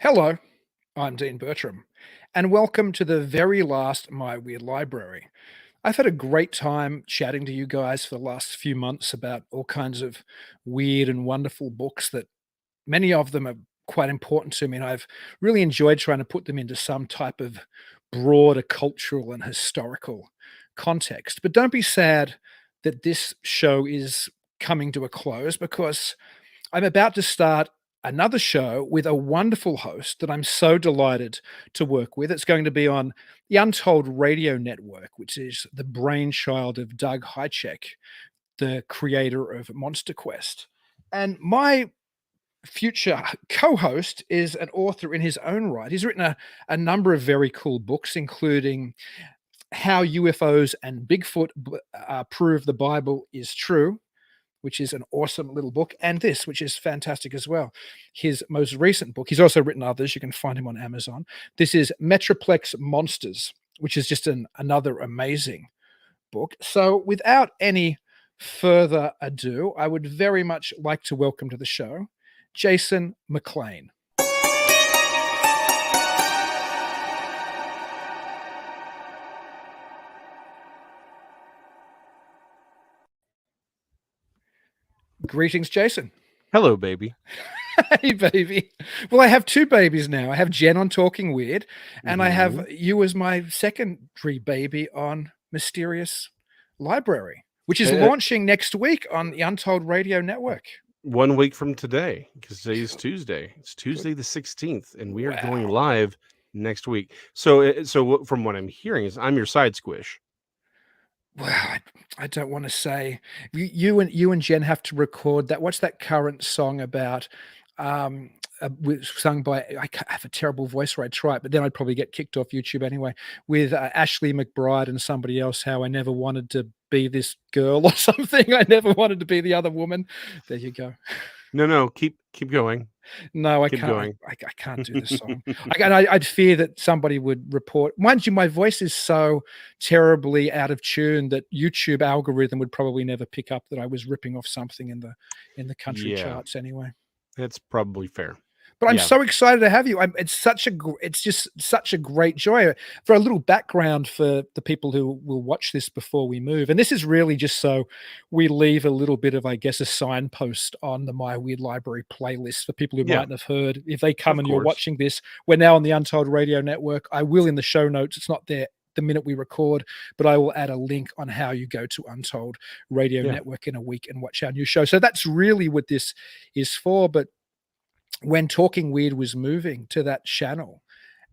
Hello, I'm Dean Bertram, and welcome to the very last My Weird Library. I've had a great time chatting to you guys for the last few months about all kinds of weird and wonderful books that many of them are quite important to me, and I've really enjoyed trying to put them into some type of broader cultural and historical context. But don't be sad that this show is coming to a close because I'm about to start another show with a wonderful host that I'm so delighted to work with. It's going to be on the Untold Radio Network, which is the brainchild of Doug Hychek, the creator of Monster Quest. And my future co-host is an author in his own right. He's written a number of very cool books, including How UFOs and Bigfoot Prove the Bible is True, which is an awesome little book, and this, which is fantastic as well. His most recent book, he's also written others, you can find him on Amazon. This is Metroplex Monsters, which is just another amazing book. So without any further ado, I would very much like to welcome to the show Jason McLean. Greetings, Jason. Hello, baby. Hey, baby. Well, I have two babies now. I have Jen on Talking Weird, and I have you as my secondary baby on Mysterious Library, which is launching next week on the Untold Radio Network. 1 week from today, because today is Tuesday. It's Tuesday the 16th, and we are going live next week. So from what I'm hearing is I'm your side squish. Well, I don't want to say you and Jen have to record that. What's that current song about? Sung by, I have a terrible voice where I try it, but then I'd probably get kicked off YouTube anyway. With Ashley McBride and somebody else. How I never wanted to be this girl or something. I never wanted to be the other woman. There you go. No, keep going. No, I can't. I can't do the song. I'd fear that somebody would report. Mind you, my voice is so terribly out of tune that YouTube algorithm would probably never pick up that I was ripping off something in the country charts anyway. That's probably fair. But I'm so excited to have you. It's just such a great joy. For a little background for the people who will watch this before we move, and this is really just so we leave a little bit of, I guess, a signpost on the My Weird Library playlist for people who mightn't have heard. If they come and you're watching this, we're now on the Untold Radio Network. I will in the show notes. It's not there the minute we record, but I will add a link on how you go to Untold Radio Network in a week and watch our new show. So that's really what this is for. But when Talking Weird was moving to that channel,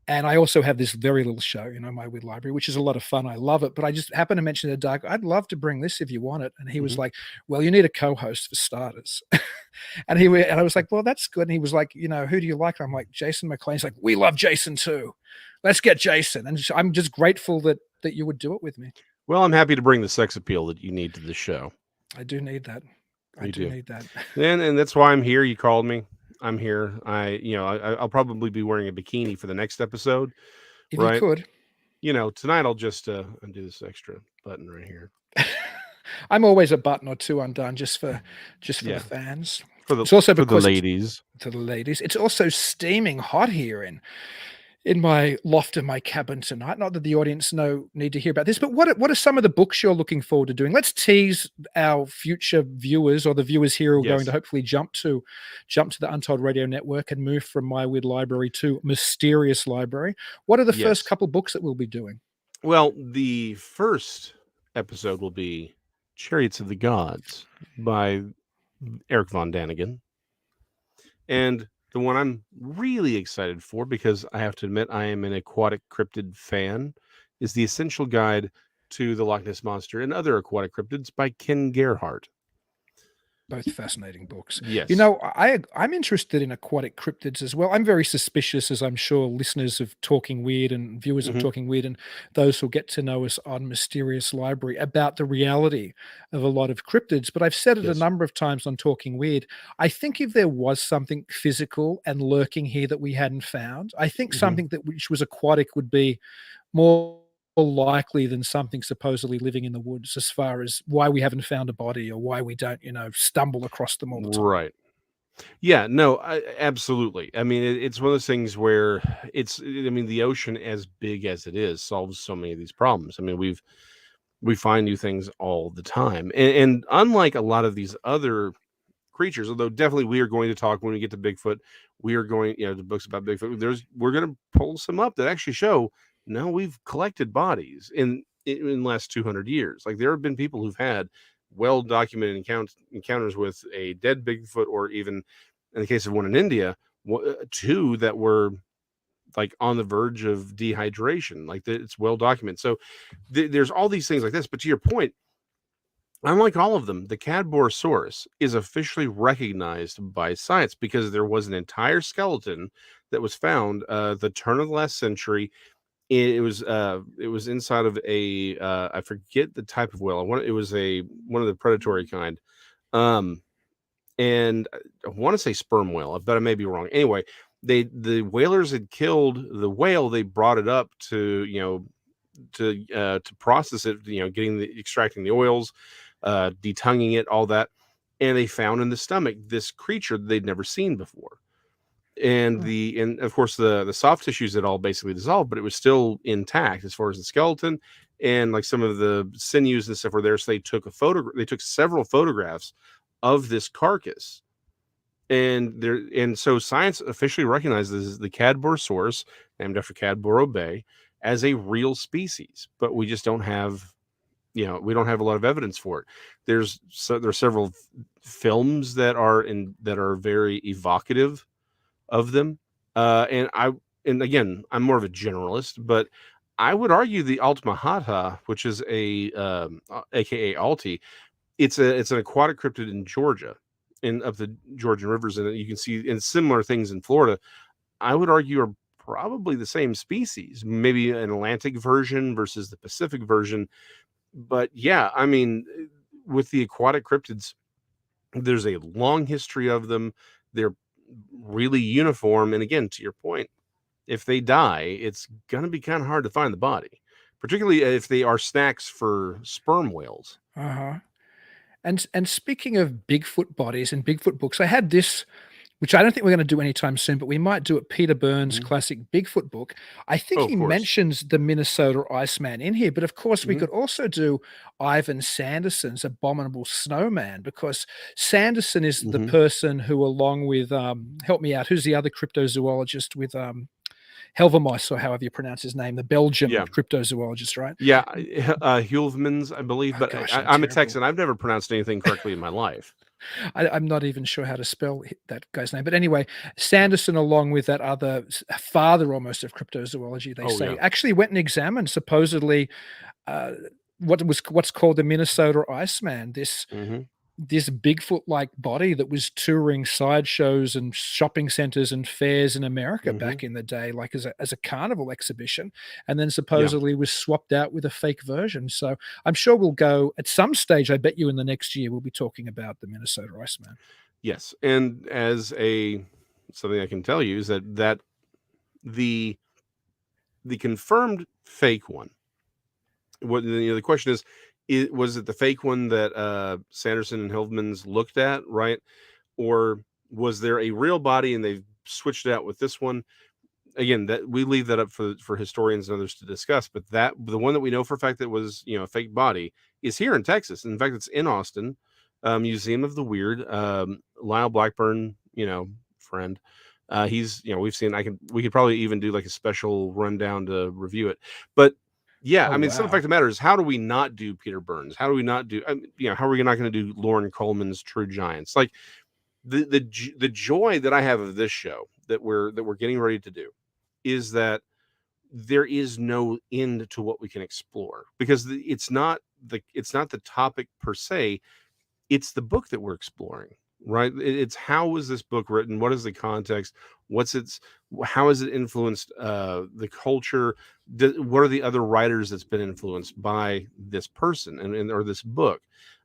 and I also have this very little show, My Weird Library, which is a lot of fun. I love it. But I just happened to mention to Doug, I'd love to bring this if you want it. And he was like, well, you need a co-host for starters. and I was like, well, that's good. And he was like, who do you like? And I'm like, Jason McLean. He's like, we love Jason too. Let's get Jason. And I'm just grateful that you would do it with me. Well, I'm happy to bring the sex appeal that you need to the show. I do need that. I do need that. And that's why I'm here. You called me. I'm here. I'll probably be wearing a bikini for the next episode. If you could. Tonight I'll just undo this extra button right here. I'm always a button or two undone just for the fans. It's also for the ladies. To the ladies. It's also steaming hot here in my loft in my cabin tonight. Not that the audience need to hear about this, but what are some of the books you're looking forward to doing? Let's tease our future viewers, or the viewers here who are going to hopefully jump to the Untold Radio Network and move from My Weird Library to Mysterious Library. What are the first couple books that we'll be doing? Well, the first episode will be Chariots of the Gods by Eric von Daniken. And the one I'm really excited for, because I have to admit I am an aquatic cryptid fan, is The Essential Guide to the Loch Ness Monster and Other Aquatic Cryptids by Ken Gerhardt. Both fascinating books. Yes. I'm interested in aquatic cryptids as well. I'm very suspicious, as I'm sure listeners of Talking Weird and viewers of Talking Weird and those who get to know us on Mysterious Library, about the reality of a lot of cryptids. But I've said it a number of times on Talking Weird. I think if there was something physical and lurking here that we hadn't found, I think something which was aquatic would be more likely than something supposedly living in the woods, as far as why we haven't found a body or why we don't, stumble across them all the time. Right. Yeah, no, absolutely. I mean, it's one of those things where I mean, the ocean, as big as it is, solves so many of these problems. I mean, we find new things all the time, and unlike a lot of these other creatures, although definitely we are going to talk when we get to Bigfoot. We are going, the books about Bigfoot. We're going to pull some up that actually show no, we've collected bodies in the last 200 years. Like there have been people who've had well documented encounters with a dead Bigfoot, or even in the case of one in India, two that were like on the verge of dehydration. Like it's well documented. So there's all these things like this. But to your point, unlike all of them, the Cadborosaurus is officially recognized by science because there was an entire skeleton that was found the turn of the last century. It was inside of a I forget the type of whale. It was a one of the predatory kind. Um, and I want to say sperm whale, but I may be wrong. Anyway, the whalers had killed the whale. They brought it up to to process it, extracting the oils, detonguing it, all that, and they found in the stomach this creature that they'd never seen before. And Hmm. and of course the soft tissues had all basically dissolved, but it was still intact as far as the skeleton, and like some of the sinews and stuff were there. So they took a photo. They took several photographs of this carcass, and so science officially recognizes the Cadborosaurus, named after Cadboro Bay, as a real species, but we just don't have, we don't have a lot of evidence for it. There's several films that are very evocative of them, and again, I'm more of a generalist, but I would argue the Altmahata, which is aka Alti, it's an aquatic cryptid in Georgia, in up the Georgian rivers, and you can see in similar things in Florida. I would argue are probably the same species, maybe an Atlantic version versus the Pacific version. But yeah, I mean, with the aquatic cryptids, there's a long history of them. They're really uniform, and again, to your point, if they die, it's gonna be kind of hard to find the body, particularly if they are snacks for sperm whales. Uh-huh. And speaking of Bigfoot bodies and Bigfoot books, I had this, which I don't think we're gonna do anytime soon, but we might do it. Peter Burns' Mhm. classic Bigfoot book. I think Oh, of he course. mentions the Minnesota Iceman in here, but of course we Mhm. could also do Ivan Sanderson's Abominable Snowman, because Sanderson is the Mhm. person who, along with, help me out, who's the other cryptozoologist with, Helvermois, or however you pronounce his name, the Belgian Yeah. cryptozoologist, right? Yeah, Hulvemans, I believe, Oh but gosh, I'm I'm a terrible. Texan. I've never pronounced anything correctly in my life. I'm not even sure how to spell that guy's name. But anyway, Yeah. Sanderson, along with that other father almost of cryptozoology, they Oh, say, yeah. actually went and examined supposedly uh, what's called the Minnesota Iceman. Mhm. This Bigfoot-like body that was touring sideshows and shopping centers and fairs in America Mhm. back in the day, like as a carnival exhibition, and then Yeah. supposedly was swapped out with a fake version. So I'm sure we'll go at some stage. I bet you in the next year we'll be talking about the Minnesota Iceman. Yes, and as a something I can tell you is that the the confirmed fake one. What the question is, was it the fake one that Sanderson and Hildmans looked at, right? Or was there a real body and they've switched it out with this one? Again, that we leave that up for historians and others to discuss. But that the one that we know for a fact that was, a fake body, is here in Texas. In fact, it's in Austin, Museum of the Weird. Lyle Blackburn, friend. He's, we've seen. We could probably even do like a special rundown to review it. But yeah, Oh, I mean, still the wow. fact of the matter is, how do we not do Peter Burns? How do we not do? How are we not going to do Lauren Coleman's True Giants? Like the joy that I have of this show that we're getting ready to do is that there is no end to what we can explore, because it's not the topic per se, it's the book that we're exploring, right? It's how was this book written, what is the context, what's its how has it influenced the culture, what are the other writers that's been influenced by this person and or this book.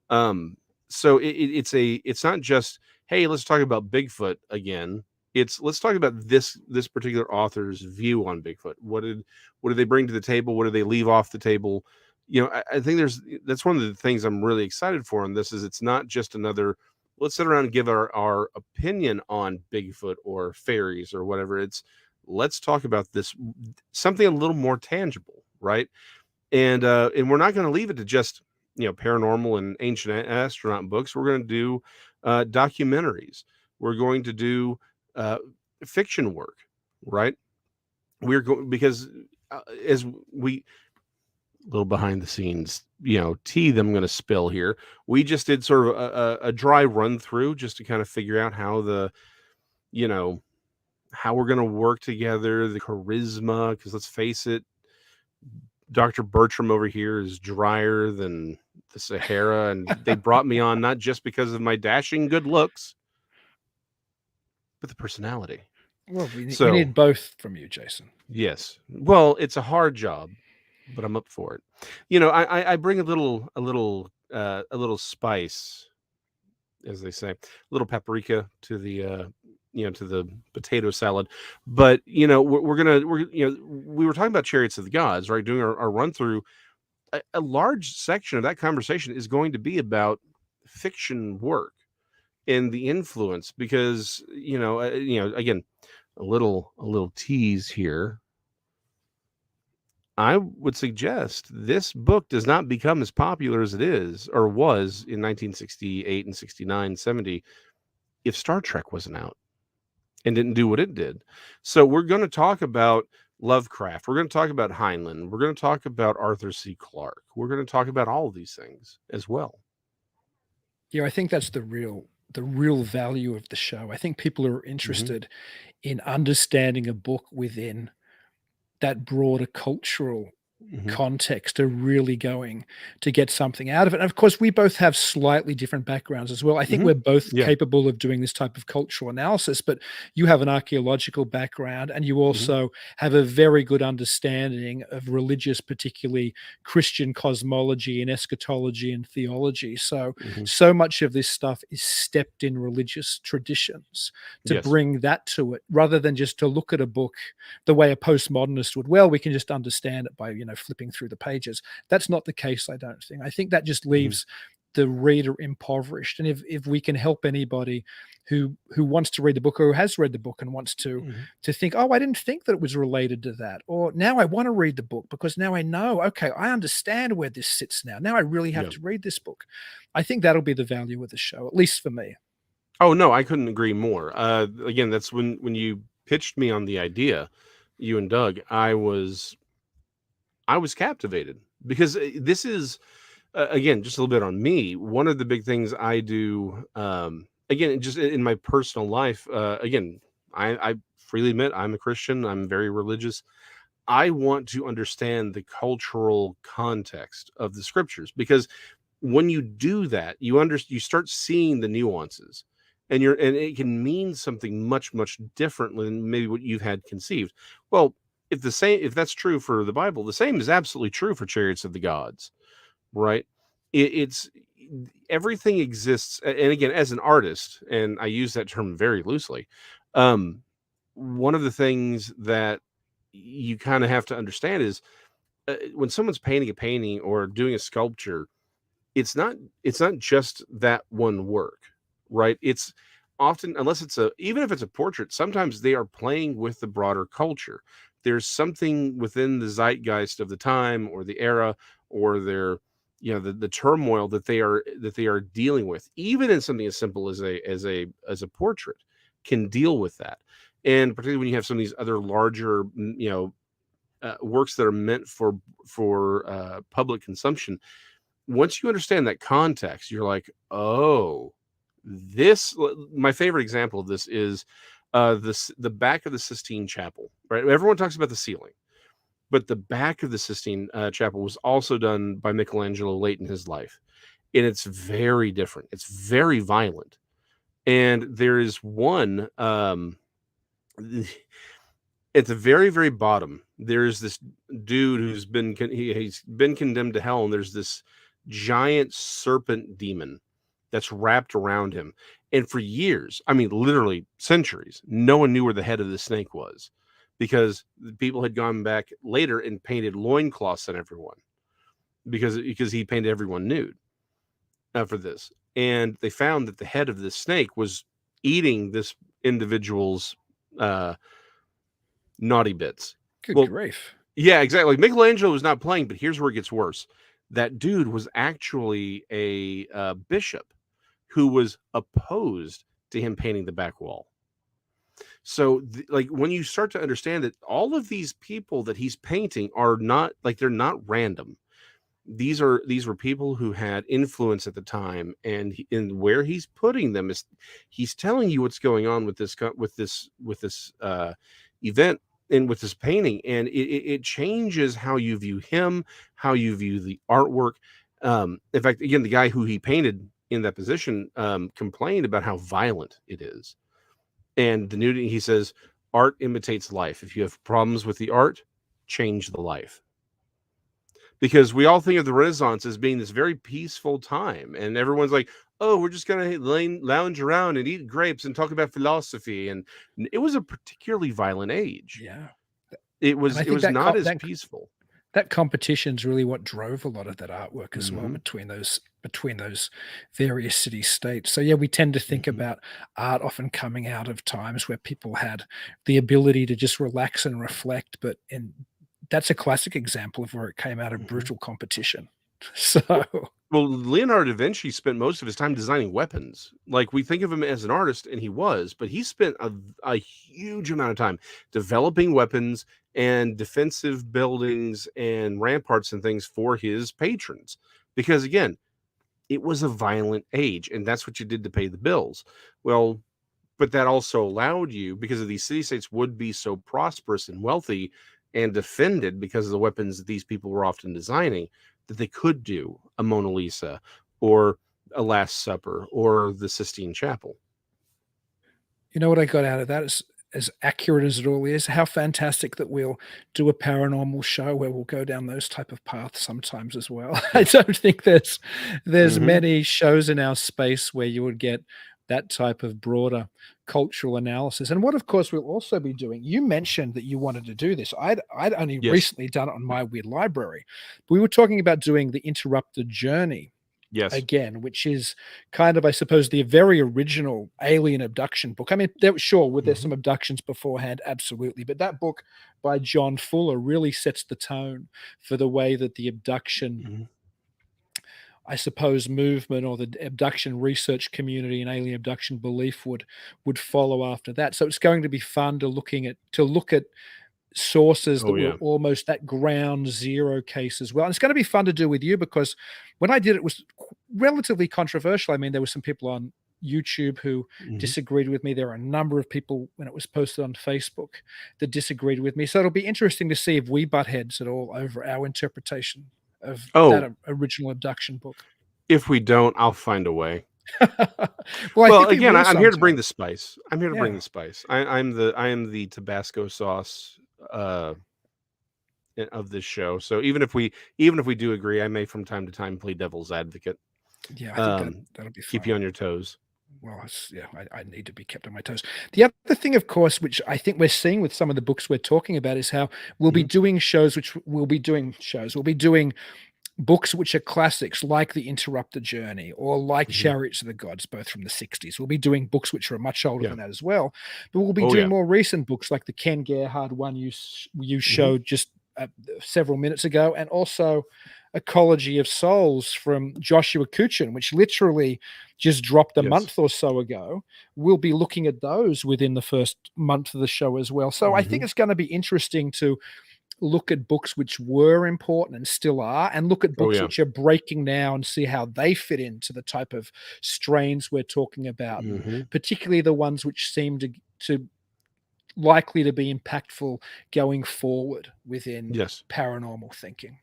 um so it's not just, hey, let's talk about Bigfoot again. It's, let's talk about this particular author's view on Bigfoot. What did they bring to the table, what did they leave off the table? I think that's one of the things I'm really excited for in this, is it's not just another let's sit around and give our opinion on Bigfoot or fairies or whatever. It's let's talk about this, something a little more tangible, right? And we're not going to leave it to just paranormal and ancient astronaut books. We're going to do documentaries. We're going to do uh, fiction work, right? We're going because as we little behind the scenes, tea that I'm going to spill here. We just did sort of a dry run through just to kind of figure out how you know, how we're going to work together, the charisma, because let's face it, Dr. Bertram over here is drier than the Sahara. And they brought me on not just because of my dashing good looks, but the personality. Well, we So, need both from you, Jason. yes. Well, it's a hard job, but I'm up for it. I bring a little spice, as they say, a little paprika to the potato salad. But we were talking about Chariots of the Gods, right? Doing our run through. A large section of that conversation is going to be about fiction work and the influence, because again, a little tease here. I would suggest this book does not become as popular as it is or was in 1968 and 69, 70 if Star Trek wasn't out and didn't do what it did. So we're going to talk about Lovecraft. We're going to talk about Heinlein. We're going to talk about Arthur C. Clarke. We're going to talk about all of these things as well. Yeah, I think that's the real value of the show. I think people are Hmm. interested in understanding a book within that broader cultural Hmm. context are really going to get something out of it. And of course, we both have slightly different backgrounds as well. I think Hmm. we're both Yeah. capable of doing this type of cultural analysis, but you have an archaeological background and you Hmm. also have a very good understanding of religious, particularly Christian cosmology and eschatology and theology. So, Hmm. so much of this stuff is stepped in religious traditions to Yes. bring that to it rather than just to look at a book the way a postmodernist would. Well, we can just understand it by flipping through the pages. That's not the case, I don't think. I think that just Hmm. leaves the reader impoverished. And if we can help anybody who wants to read the book or who has read the book and wants Hmm. to think, oh, I didn't think that it was related to that, or now I want to read the book because now I know, okay, I understand where this sits now I really have Yeah. to read this book. I think that'll be the value of the show, at least for me. Oh no, I couldn't agree more. Again, that's when you pitched me on the idea, you and Doug. I was captivated because this is again, just a little bit on me. One of the big things I do, again, just in my personal life, again, I freely admit I'm a Christian. I'm very religious. I want to understand the cultural context of the scriptures, because when you do that, you start seeing the nuances, and it can mean something much much different than maybe what you've had conceived. Well, if that's true for the Bible, the same is absolutely true for Chariots of the Gods, right? It's everything exists, and again, as an artist, and I use that term very loosely. Um, one of the things that you kind of have to understand is when someone's painting a painting or doing a sculpture, it's not it's not just that one work, right? It's often, unless it's a even if it's a portrait, sometimes they are playing with the broader culture. There's something within the zeitgeist of the time or the era, or their the turmoil that they are dealing with, even in something as simple as a portrait, can deal with that. And particularly when you have some of these other larger works that are meant for public consumption, once you understand that context, you're like, oh, my favorite example of this is the back of the Sistine Chapel, right? Everyone talks about the ceiling, but the back of the Sistine Chapel was also done by Michelangelo late in his life. And it's very different. It's very violent. And there is one at the very, very bottom, there's this dude he's been condemned to hell, and there's this giant serpent demon that's wrapped around him. And for years, I mean, literally centuries, no one knew where the head of the snake was, because the people had gone back later and painted loincloths on everyone, because he painted everyone nude. for this, and they found that the head of this snake was eating this individual's uh, naughty bits. Good Well, grief. yeah, exactly. Michelangelo was not playing, but here's where it gets worse. That dude was actually a bishop who was opposed to him painting the back wall. So, like, when you start to understand that all of these people that he's painting are not like they're not random. These were people who had influence at the time, and in where he's putting them is he's telling you what's going on with this event and with this painting, and it changes how you view him, how you view the artwork. In fact, again, the guy who he painted in that position complained about how violent it is, and the nudity, he says, art imitates life. If you have problems with the art, change the life. Because we all think of the Renaissance as being this very peaceful time, and everyone's like, "Oh, we're just gonna lounge around and eat grapes and talk about philosophy." And it was a particularly violent age. Yeah. It And I was it think was that not as peaceful. that competition's really what drove a lot of that artwork as well Hmm. between those various city states. So yeah, we tend to think Hmm. about art often coming out of times where people had the ability to just relax and reflect, but and that's a classic example of where it came out of Hmm. brutal competition. So Well, well, Leonardo da Vinci spent most of his time designing weapons. Like, we think of him as an artist, and he was, but he spent a huge amount of time developing weapons and defensive buildings and ramparts and things for his patrons. Because again, it was a violent age, and that's what you did to pay the bills. Well, but that also allowed you, because of these city states would be so prosperous and wealthy and defended because of the weapons that these people were often designing, that they could do a Mona Lisa or a Last Supper or the Sistine Chapel. you know what I got out of that is as accurate as it all is, how fantastic that we'll do a paranormal show where we'll go down those type of paths sometimes as well. I Yes. don't think there's Hmm. many shows in our space where you would get that type of broader cultural analysis. And what of course we'll also be doing, you mentioned that you wanted to do this. I'd only Yes. recently done it on My Weird Library. We were talking about doing the interrupted journey Yes. again, which is kind of, I suppose, the very original alien abduction book. I mean, there sure, were there Hmm. some abductions beforehand? Absolutely. But that book by John Fuller really sets the tone for the way that the abduction, Hmm. I suppose, movement or the abduction research community and alien abduction belief would follow after that. So it's going to be fun to look at sources that Oh were yeah. almost that ground zero case as well. And it's going to be fun to do with you because when I did it, was relatively controversial. I mean, there were some people on YouTube who Hmm. disagreed with me. There are a number of people when it was posted on Facebook that disagreed with me. So it'll be interesting to see if we butt heads at all over our interpretation of that Oh, original abduction book. if we don't, I'll find a way. Well, I Well, think we again, will I'm here to bring sometime. the spice. I'm here to bring Yeah. the spice. I am the Tabasco sauce uh of this show. So even if we do agree, I may from time to time play devil's advocate. Yeah, I think Um, that'll be keep fun. you on your toes. Well, yeah, I need to be kept on my toes. The other thing, of course, which I think we're seeing with some of the books we're talking about, is how we'll be Mhm, doing shows, we'll be doing books which are classics, like The Interrupted Journey or like mhm. Chariots of the Gods, both from the 60s. We'll be doing books which are much older Yeah. than that as well, but we'll be Oh doing yeah. more recent books like the Ken Gerhard one you Mhm. showed just several minutes ago, and also Ecology of Souls from Joshua Kuchin, which literally just dropped a Yes. month or so ago. We'll be looking at those within the first month of the show as well. So I think Mhm. it's going to be interesting to look at books which were important and still are, and look at Oh books yeah. which are breaking now and see how they fit into the type of strains we're talking about, and Mhm. particularly the ones which seem to likely to be impactful going forward within Yes. paranormal thinking.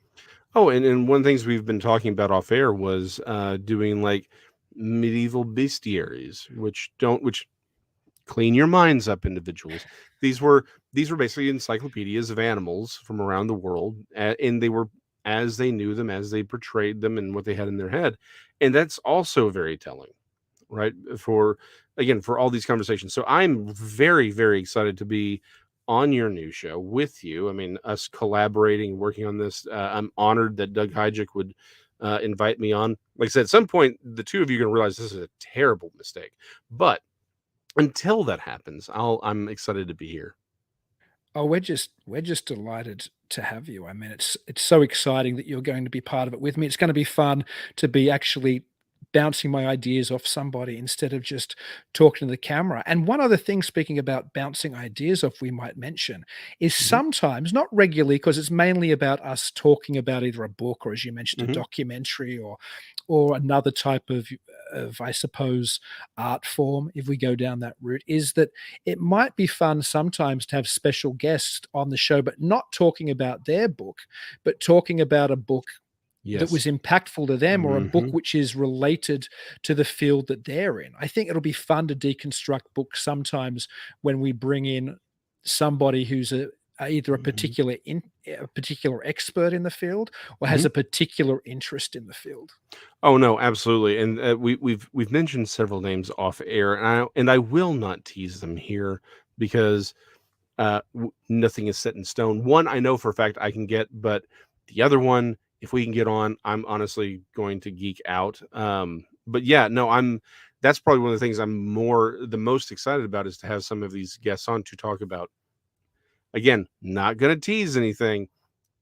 Oh, and one of the things we've been talking about off air was doing like medieval bestiaries, which clean your minds up, individuals. These were basically encyclopedias of animals from around the world, and they were as they knew them, as they portrayed them, and what they had in their head, and that's also very telling, right? For again, for all these conversations. So I'm very, very excited to be on your new show with you. I mean, us collaborating, working on this. I'm honored that Doug Hygic would invite me on. Like I said, at some point, the two of you are going to realize this is a terrible mistake. But until that happens, I'm excited to be here. Oh, we're just delighted to have you. I mean, it's so exciting that you're going to be part of it with me. It's gonna be fun to be actually bouncing my ideas off somebody instead of just talking to the camera. And one other thing, speaking about bouncing ideas off, we might mention is Hmm. sometimes, not regularly, because it's mainly about us talking about either a book or, as you mentioned, a Hmm. documentary or another type of I suppose art form, if we go down that route, is that it might be fun sometimes to have special guests on the show, but not talking about their book, but talking about a book that was Yes. impactful to them or a book Hmm. which is related to the field that they're in. I think it'll be fun to deconstruct books sometimes when we bring in somebody who's either Hmm. a particular expert in the field or has Hmm. a particular interest in the field. Oh no, absolutely. And we've mentioned several names off air, and I will not tease them here because nothing is set in stone. One I know for a fact I can get, but the other one, if we can get on, I'm honestly going to geek out. But yeah, no, I'm. That's probably one of the things the most excited about is to have some of these guests on to talk about. Again, not going to tease anything.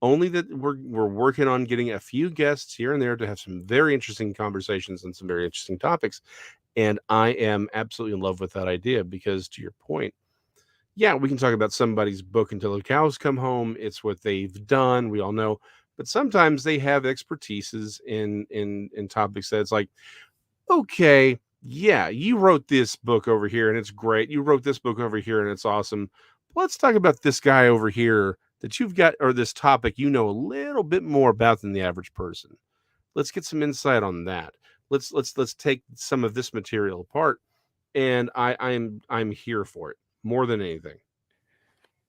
Only that we're working on getting a few guests here and there to have some very interesting conversations and some very interesting topics. And I am absolutely in love with that idea because, to your point, yeah, we can talk about somebody's book until the cows come home. It's what they've done. We all know, but sometimes they have expertises in topics that it's like, okay, yeah, you wrote this book over here and it's great. You wrote this book over here and it's awesome. Let's talk about this guy over here that you've got, or this topic you know a little bit more about than the average person. Let's get some insight on that. Let's take some of this material apart, and I'm here for it more than anything.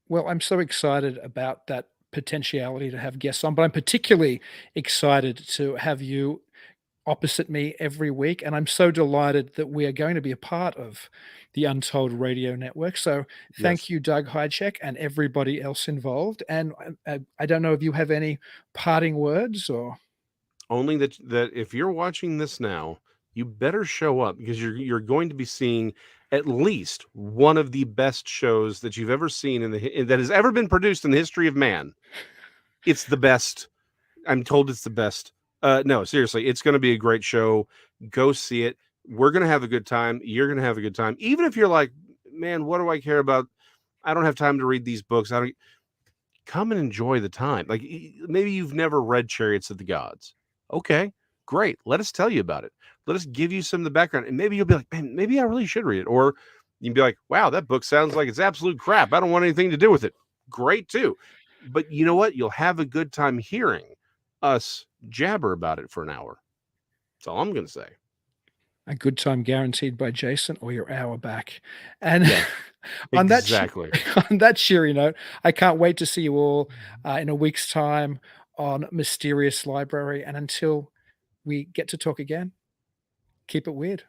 Well, I'm so excited about that potentiality to have guests on, but I'm particularly excited to have you opposite me every week. And I'm so delighted that we are going to be a part of the Untold Radio Network. So thank Yes. you, Doug Hycheck, and everybody else involved. And I don't know if you have any parting words or. Only that if you're watching this now, you better show up because you're going to be seeing at least one of the best shows that you've ever seen that has ever been produced in the history of man. It's the best. I'm told it's the best. No, seriously, it's going to be a great show. Go see it. We're going to have a good time. You're going to have a good time. Even if you're like, man, what do I care about? I don't have time to read these books. I don't come and enjoy the time. Like maybe you've never read Chariots of the Gods. Okay, great. Let us tell you about it. Let us give you some of the background, and maybe you'll be like, man, maybe I really should read it. Or you can be like, wow, that book sounds like it's absolute crap. I don't want anything to do with it. Great too. But you know what? You'll have a good time hearing us jabber about it for an hour. That's all I'm going to say. A good time guaranteed by Jason or your hour back. And Yeah, on that exactly. on that cheery note, I can't wait to see you all in a week's time on Mysterious Library. And until we get to talk again, keep it weird.